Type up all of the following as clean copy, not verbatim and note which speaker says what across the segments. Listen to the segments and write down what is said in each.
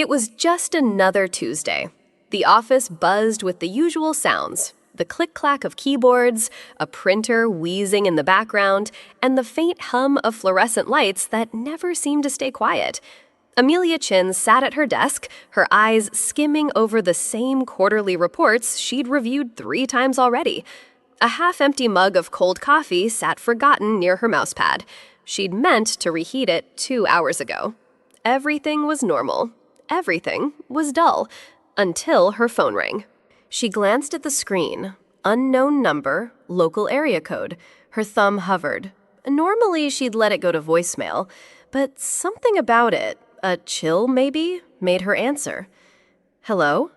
Speaker 1: It was just another Tuesday. The office buzzed with the usual sounds, the click-clack of keyboards, a printer wheezing in the background, and the faint hum of fluorescent lights that never seemed to stay quiet. Amelia Chin sat at her desk, her eyes skimming over the same quarterly reports she'd reviewed 3 times already. A half-empty mug of cold coffee sat forgotten near her mousepad. She'd meant to reheat it 2 hours ago. Everything was normal. Everything was dull, until her phone rang. She glanced at the screen. Unknown number, local area code. Her thumb hovered. Normally, she'd let it go to voicemail, but something about it, a chill maybe, made her answer. Hello?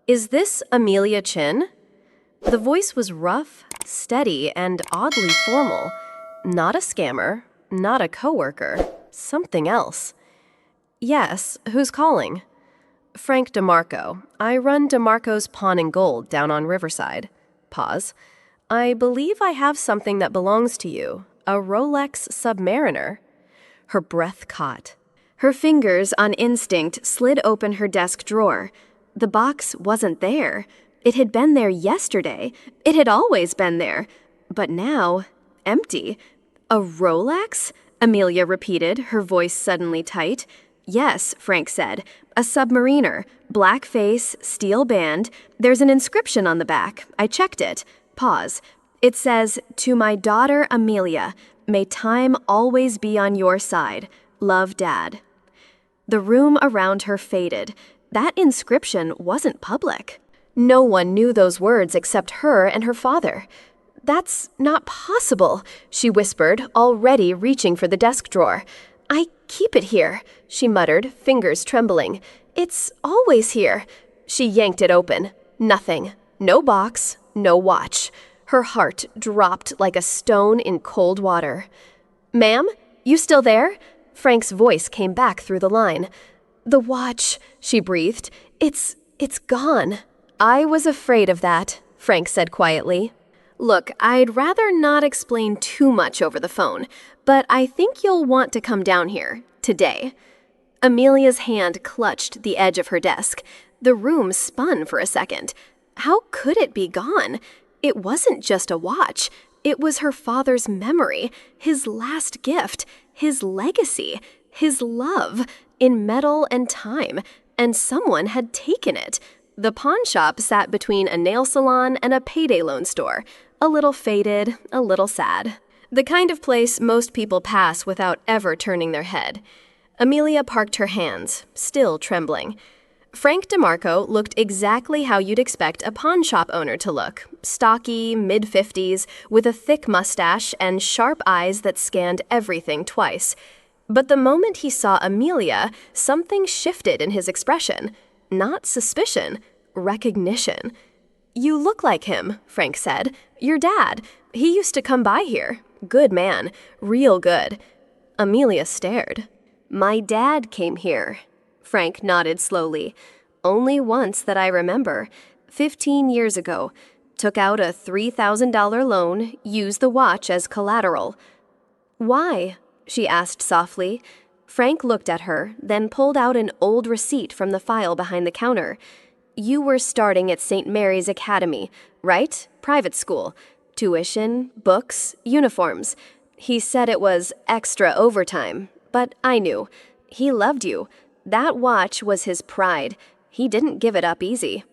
Speaker 1: Is this Amelia Chin? The voice was rough, steady, and oddly formal. Not a scammer, not a coworker, something else. Yes, who's calling? Frank DeMarco. I run DeMarco's Pawn and Gold down on Riverside. Pause. I believe I have something that belongs to you, a Rolex Submariner. Her breath caught. Her fingers, on instinct, slid open her desk drawer. The box wasn't there. It had been there yesterday. It had always been there. But now, empty. A Rolex? Amelia repeated, her voice suddenly tight. Yes, Frank said. A Submariner. Black face, steel band. There's an inscription on the back. I checked it. Pause. It says, "To my daughter Amelia, may time always be on your side. Love, Dad." The room around her faded. That inscription wasn't public. No one knew those words except her and her father. That's not possible, she whispered, already reaching for the desk drawer. I keep it here, she muttered, fingers trembling. It's always here. She yanked it open. Nothing. No box, no watch. Her heart dropped like a stone in cold water. Ma'am, you still there? Frank's voice came back through the line. The watch, she breathed. It's gone. I was afraid of that, Frank said quietly. Look, I'd rather not explain too much over the phone, but I think you'll want to come down here, today. Amelia's hand clutched the edge of her desk. The room spun for a second. How could it be gone? It wasn't just a watch. It was her father's memory, his last gift, his legacy, his love, in metal and time, and someone had taken it. The pawn shop sat between a nail salon and a payday loan store, a little faded, a little sad. The kind of place most people pass without ever turning their head. Amelia parked her hands, still trembling. Frank DeMarco looked exactly how you'd expect a pawn shop owner to look, stocky, mid-50s, with a thick mustache and sharp eyes that scanned everything twice. But the moment he saw Amelia, something shifted in his expression. Not suspicion, recognition. You look like him, Frank said. Your dad. He used to come by here. Good man. Real good. Amelia stared. My dad came here. Frank nodded slowly. Only once that I remember. 15 years ago. Took out a $3,000 loan, used the watch as collateral. Why? She asked softly. Frank looked at her, then pulled out an old receipt from the file behind the counter. You were starting at St. Mary's Academy, right? Private school. Tuition, books, uniforms. He said it was extra overtime, but I knew. He loved you. That watch was his pride. He didn't give it up easy.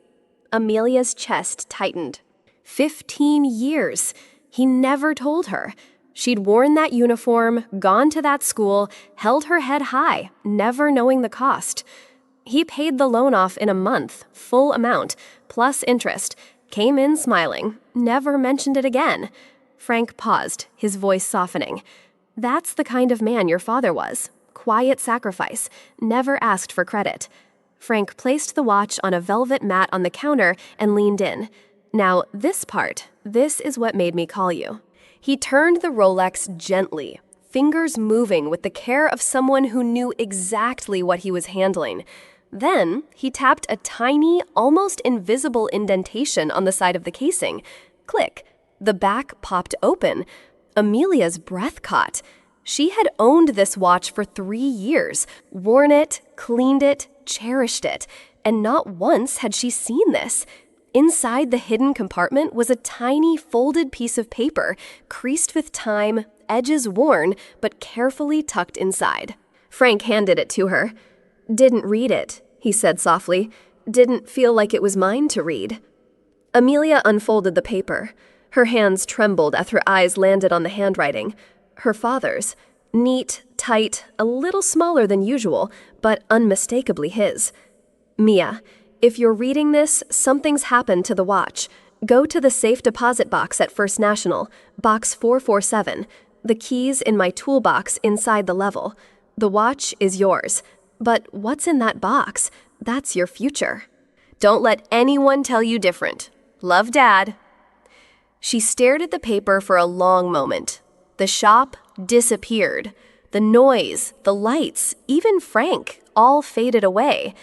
Speaker 1: Amelia's chest tightened. 15 years. He never told her. She'd worn that uniform, gone to that school, held her head high, never knowing the cost. He paid the loan off in a month, full amount, plus interest, came in smiling, never mentioned it again. Frank paused, his voice softening. That's the kind of man your father was. Quiet sacrifice, never asked for credit. Frank placed the watch on a velvet mat on the counter and leaned in. Now, this is what made me call you. He turned the Rolex gently, fingers moving with the care of someone who knew exactly what he was handling. Then, he tapped a tiny, almost invisible indentation on the side of the casing. Click. The back popped open. Amelia's breath caught. She had owned this watch for 3 years, worn it, cleaned it, cherished it, and not once had she seen this. Inside the hidden compartment was a tiny folded piece of paper, creased with time, edges worn, but carefully tucked inside. Frank handed it to her. "Didn't read it," he said softly. "Didn't feel like it was mine to read." Amelia unfolded the paper. Her hands trembled as her eyes landed on the handwriting. Her father's. Neat, tight, a little smaller than usual, but unmistakably his. "Mia, if you're reading this, something's happened to the watch. Go to the safe deposit box at First National, box 447. The key's in my toolbox inside the level. The watch is yours. But what's in that box? That's your future. Don't let anyone tell you different. Love, Dad." She stared at the paper for a long moment. The shop disappeared. The noise, the lights, even Frank, all faded away.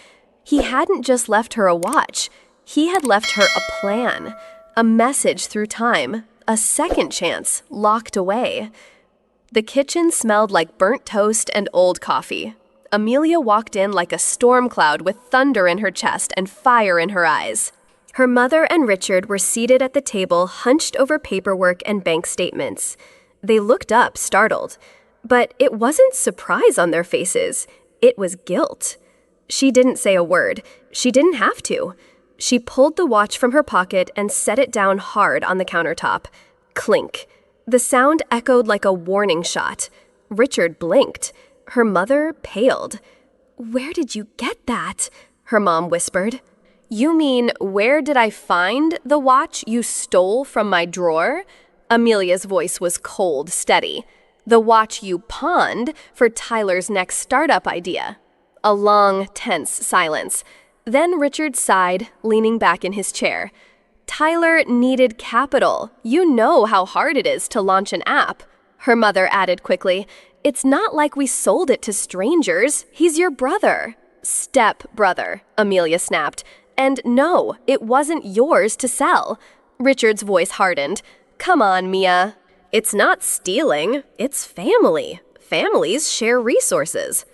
Speaker 1: He hadn't just left her a watch. He had left her a plan, a message through time, a second chance locked away. The kitchen smelled like burnt toast and old coffee. Amelia walked in like a storm cloud with thunder in her chest and fire in her eyes. Her mother and Richard were seated at the table, hunched over paperwork and bank statements. They looked up, startled. But it wasn't surprise on their faces. It was guilt. She didn't say a word. She didn't have to. She pulled the watch from her pocket and set it down hard on the countertop. Clink. The sound echoed like a warning shot. Richard blinked. Her mother paled. "Where did you get that?" her mom whispered. "You mean, where did I find the watch you stole from my drawer?" Amelia's voice was cold, steady. "The watch you pawned for Tyler's next startup idea." A long, tense silence. Then Richard sighed, leaning back in his chair. "Tyler needed capital. You know how hard it is to launch an app." Her mother added quickly, "It's not like we sold it to strangers. He's your brother." "Step-brother," Amelia snapped. "And no, it wasn't yours to sell." Richard's voice hardened. "Come on, Mia. It's not stealing. It's family. Families share resources."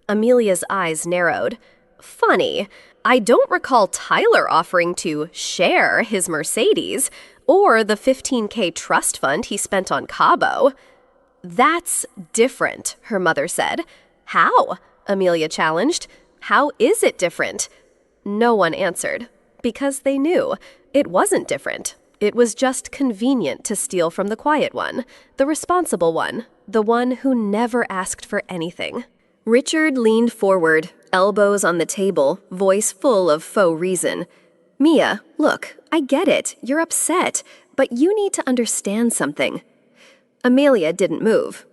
Speaker 1: Amelia's eyes narrowed. "Funny. I don't recall Tyler offering to share his Mercedes or the $15K trust fund he spent on Cabo." "That's different," her mother said. "How?" Amelia challenged. "How is it different?" No one answered, because they knew it wasn't different. It was just convenient to steal from the quiet one, the responsible one, the one who never asked for anything. Richard leaned forward, elbows on the table, voice full of faux reason. "Mia, look, I get it. You're upset, but you need to understand something." Amelia didn't move.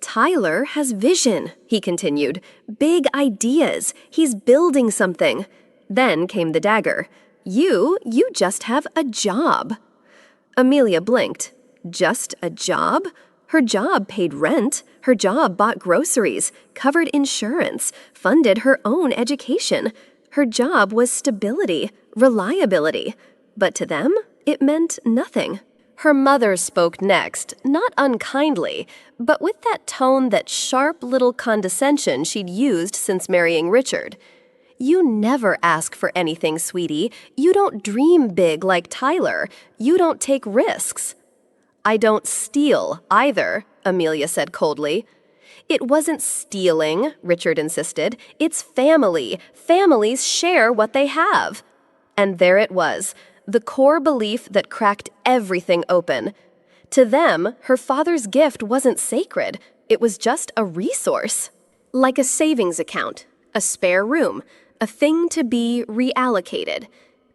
Speaker 1: "Tyler has vision," he continued. "Big ideas. He's building something." Then came the dagger. You just have a job." Amelia blinked. Just a job? Her job paid rent. Her job bought groceries, covered insurance, funded her own education. Her job was stability, reliability. But to them, it meant nothing. Her mother spoke next, not unkindly, but with that tone, that sharp little condescension she'd used since marrying Richard. "You never ask for anything, sweetie. You don't dream big like Tyler. You don't take risks." "I don't steal either," Amelia said coldly. "It wasn't stealing," Richard insisted. "It's family. Families share what they have." And there it was, the core belief that cracked everything open. To them, her father's gift wasn't sacred. It was just a resource. Like a savings account, a spare room, a thing to be reallocated.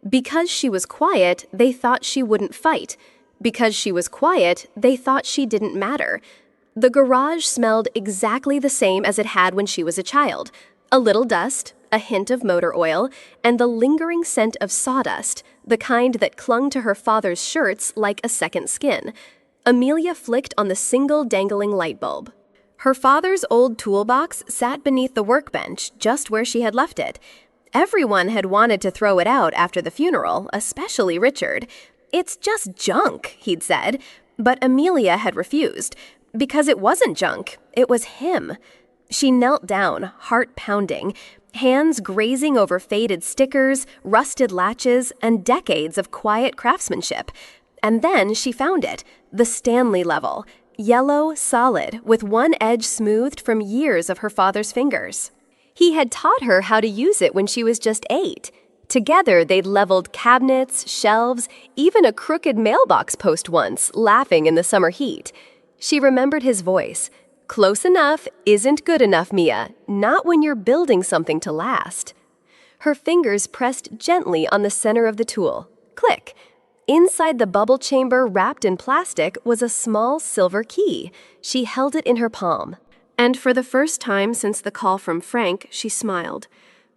Speaker 1: Because she was quiet, they thought she wouldn't fight. Because she was quiet, they thought she didn't matter. The garage smelled exactly the same as it had when she was a child. A little dust, a hint of motor oil, and the lingering scent of sawdust, the kind that clung to her father's shirts like a second skin. Amelia flicked on the single dangling light bulb. Her father's old toolbox sat beneath the workbench, just where she had left it. Everyone had wanted to throw it out after the funeral, especially Richard. "It's just junk," he'd said. But Amelia had refused. Because it wasn't junk, it was him. She knelt down, heart pounding, hands grazing over faded stickers, rusted latches, and decades of quiet craftsmanship. And then she found it, the Stanley level, yellow, solid, with one edge smoothed from years of her father's fingers. He had taught her how to use it when she was just 8. Together, they'd leveled cabinets, shelves, even a crooked mailbox post once, laughing in the summer heat. She remembered his voice. "Close enough isn't good enough, Mia, not when you're building something to last." Her fingers pressed gently on the center of the tool. Click. Inside the bubble chamber wrapped in plastic was a small silver key. She held it in her palm. And for the first time since the call from Frank, she smiled.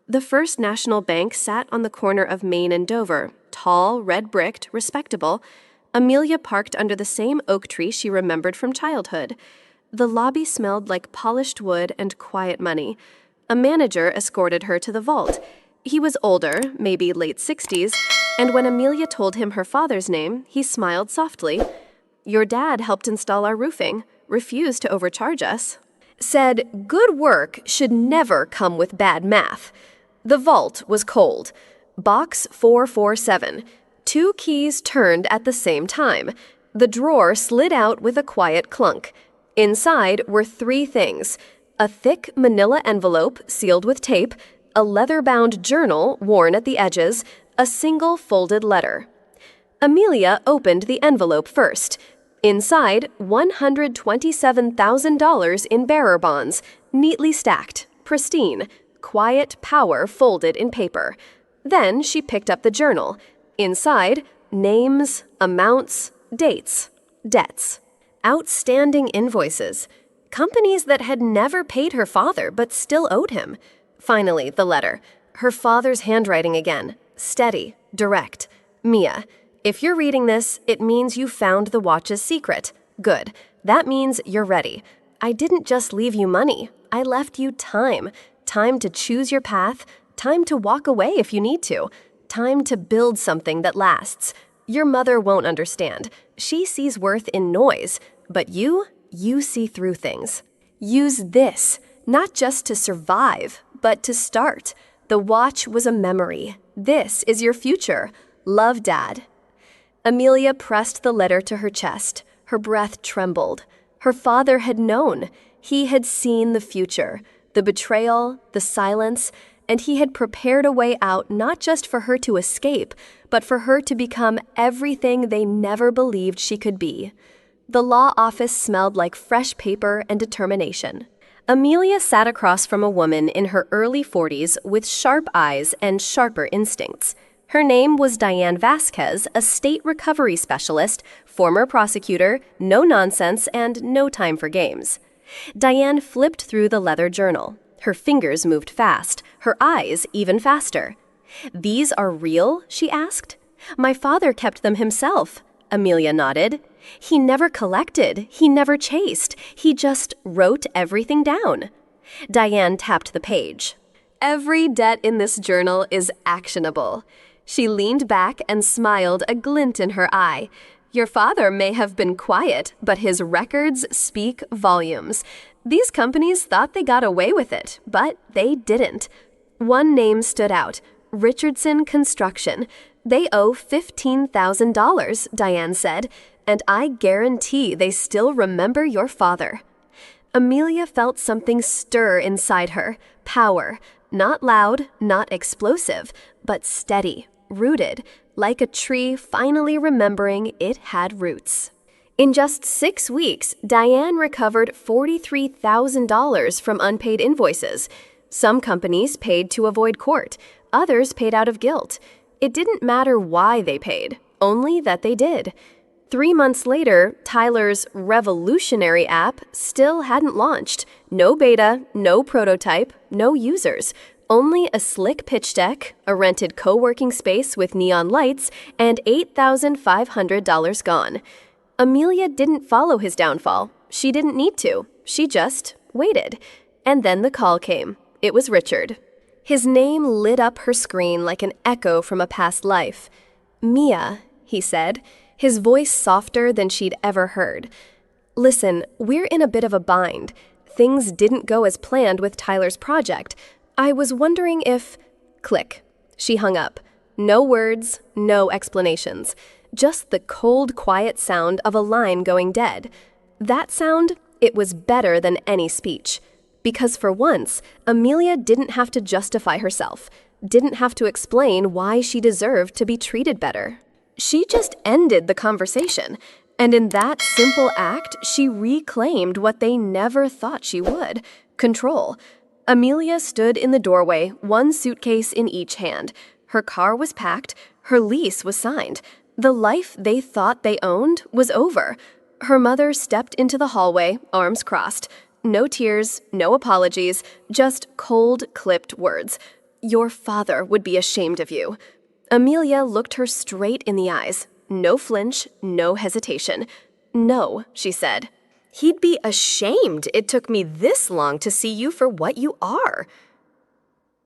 Speaker 1: The First National Bank sat on the corner of Main and Dover, tall, red-bricked, respectable. Amelia parked under the same oak tree she remembered from childhood. The lobby smelled like polished wood and quiet money. A manager escorted her to the vault. He was older, maybe late 60s, and when Amelia told him her father's name, he smiled softly. "Your dad helped install our roofing, refused to overcharge us. Said good work should never come with bad math." The vault was cold. Box 447. 2 keys turned at the same time. The drawer slid out with a quiet clunk. Inside were 3 things: a thick manila envelope sealed with tape, a leather-bound journal worn at the edges, a single folded letter. Amelia opened the envelope first. Inside, $127,000 in bearer bonds, neatly stacked, pristine, quiet power folded in paper. Then she picked up the journal. Inside, names, amounts, dates, debts, outstanding invoices, companies that had never paid her father but still owed him. Finally, the letter. Her father's handwriting again, steady, direct. "Mia, if you're reading this, it means you found the watch's secret. Good. That means you're ready. I didn't just leave you money. I left you time. Time to choose your path. Time to walk away if you need to. Time to build something that lasts. Your mother won't understand. She sees worth in noise. But you see through things. Use this, not just to survive, but to start. The watch was a memory. This is your future. Love, Dad." Amelia pressed the letter to her chest. Her breath trembled. Her father had known. He had seen the future, the betrayal, the silence, and he had prepared a way out not just for her to escape, but for her to become everything they never believed she could be. The law office smelled like fresh paper and determination. Amelia sat across from a woman in her early 40s with sharp eyes and sharper instincts. Her name was Diane Vasquez, a state recovery specialist, former prosecutor, no nonsense, and no time for games. Diane flipped through the leather journal. Her fingers moved fast, her eyes even faster. "These are real?" she asked. "My father kept them himself." Amelia nodded. "He never collected, he never chased, he just wrote everything down." Diane tapped the page. "Every debt in this journal is actionable." She leaned back and smiled, a glint in her eye. "Your father may have been quiet, but his records speak volumes. These companies thought they got away with it, but they didn't." One name stood out: Richardson Construction. "They owe $15,000, Diane said, "and I guarantee they still remember your father." Amelia felt something stir inside her. Power. Not loud, not explosive, but steady, rooted, like a tree finally remembering it had roots. In just 6 weeks, Diane recovered $43,000 from unpaid invoices. Some companies paid to avoid court, others paid out of guilt. It didn't matter why they paid, only that they did. 3 months later, Tyler's revolutionary app still hadn't launched. No beta, no prototype, no users. Only a slick pitch deck, a rented co-working space with neon lights, and $8,500 gone. Amelia didn't follow his downfall. She didn't need to. She just waited. And then the call came. It was Richard. His name lit up her screen like an echo from a past life. "Mia," he said, his voice softer than she'd ever heard. Listen, we're in a bit of a bind. Things didn't go as planned with Tyler's project. I was wondering if... Click. She hung up. No words, no explanations. Just the cold, quiet sound of a line going dead. That sound, it was better than any speech. Because for once, Amelia didn't have to justify herself, didn't have to explain why she deserved to be treated better. She just ended the conversation, and in that simple act, she reclaimed what they never thought she would: control. Amelia stood in the doorway, one suitcase in each hand. Her car was packed, her lease was signed. The life they thought they owned was over. Her mother stepped into the hallway, arms crossed. No tears, no apologies, just cold, clipped words. Your father would be ashamed of you. Amelia looked her straight in the eyes. No flinch, no hesitation. No, she said. He'd be ashamed it took me this long to see you for what you are.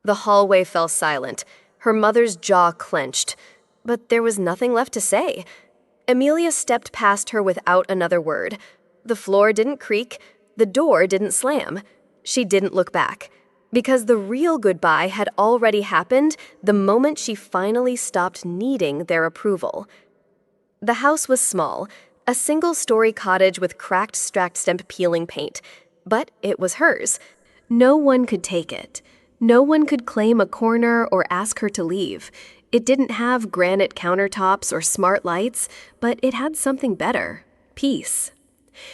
Speaker 1: The hallway fell silent. Her mother's jaw clenched. But there was nothing left to say. Amelia stepped past her without another word. The floor didn't creak. The door didn't slam. She didn't look back. Because the real goodbye had already happened the moment she finally stopped needing their approval. The house was small, a single-story cottage with cracked Strack-Stemp peeling paint. But it was hers. No one could take it. No one could claim a corner or ask her to leave. It didn't have granite countertops or smart lights, but it had something better: peace.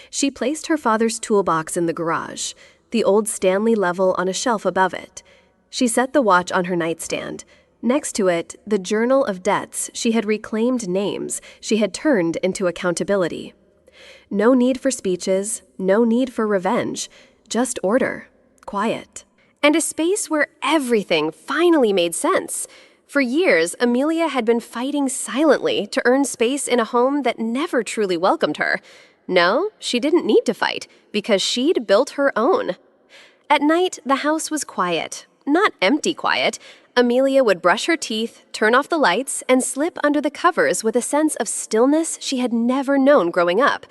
Speaker 1: She placed her father's toolbox in the garage, the old Stanley level on a shelf above it. She set the watch on her nightstand. Next to it, the journal of debts she had reclaimed, names she had turned into accountability. No need for speeches, no need for revenge, just order, quiet, and a space where everything finally made sense. For years, Amelia had been fighting silently to earn space in a home that never truly welcomed her. No, she didn't need to fight, because she'd built her own. At night, the house was quiet, not empty quiet. Amelia would brush her teeth, turn off the lights, and slip under the covers with a sense of stillness she had never known growing up.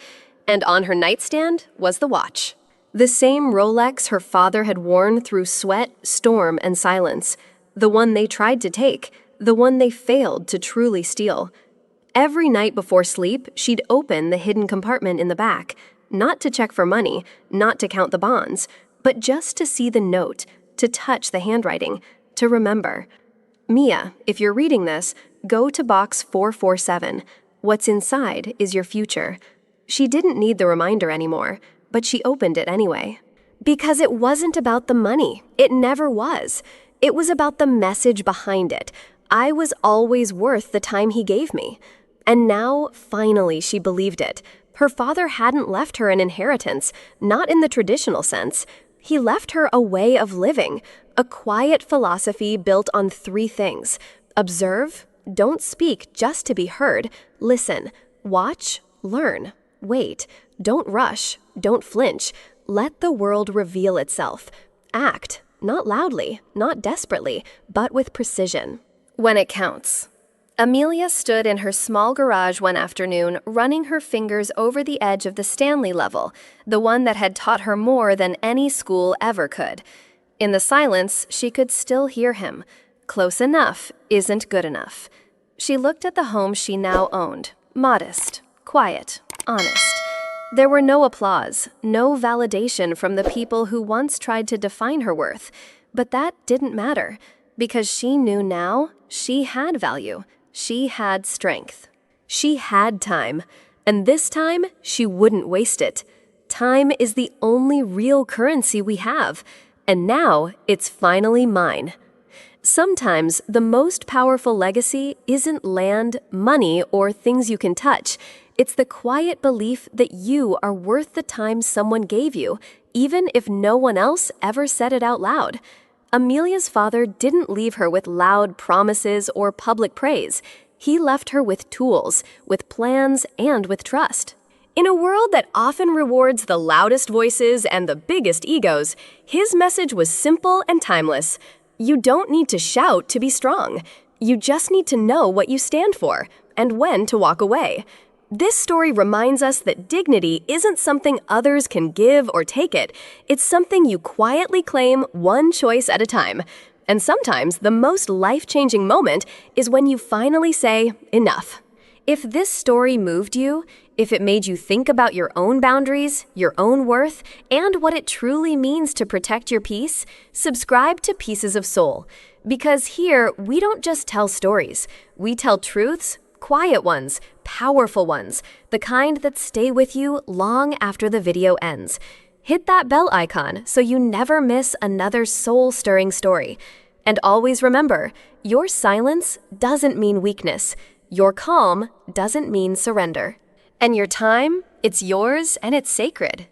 Speaker 1: And on her nightstand was the watch. The same Rolex her father had worn through sweat, storm, and silence. The one they tried to take, the one they failed to truly steal. Every night before sleep, she'd open the hidden compartment in the back, not to check for money, not to count the bonds, but just to see the note, to touch the handwriting, to remember. Mia, if you're reading this, go to box 447. What's inside is your future. She didn't need the reminder anymore, but she opened it anyway. Because it wasn't about the money. It never was. It was about the message behind it. I was always worth the time he gave me. And now, finally, she believed it. Her father hadn't left her an inheritance, not in the traditional sense. He left her a way of living, a quiet philosophy built on 3 things: observe, don't speak just to be heard, listen, watch, learn, wait, don't rush, don't flinch, let the world reveal itself, act, not loudly, not desperately, but with precision, when it counts. Amelia stood in her small garage one afternoon, running her fingers over the edge of the Stanley level, the one that had taught her more than any school ever could. In the silence, she could still hear him. Close enough isn't good enough. She looked at the home she now owned, modest, quiet, honest. There were no applause, no validation from the people who once tried to define her worth. But that didn't matter, because she knew now she had value. She had strength. She had time, and this time she wouldn't waste it. Time is the only real currency we have, and now it's finally mine. Sometimes the most powerful legacy isn't land, money, or things you can touch. It's the quiet belief that you are worth the time someone gave you, even if no one else ever said it out loud. Amelia's father didn't leave her with loud promises or public praise. He left her with tools, with plans, and with trust. In a world that often rewards the loudest voices and the biggest egos, his message was simple and timeless. You don't need to shout to be strong. You just need to know what you stand for and when to walk away. This story reminds us that dignity isn't something others can give or take it. It's something you quietly claim one choice at a time. And sometimes the most life-changing moment is when you finally say, enough. If this story moved you, if it made you think about your own boundaries, your own worth, and what it truly means to protect your peace, subscribe to Pieces of Soul. Because here, we don't just tell stories. We tell truths, quiet ones, powerful ones, the kind that stay with you long after the video ends. Hit that bell icon so you never miss another soul-stirring story. And always remember, your silence doesn't mean weakness. Your calm doesn't mean surrender. And your time, it's yours and it's sacred.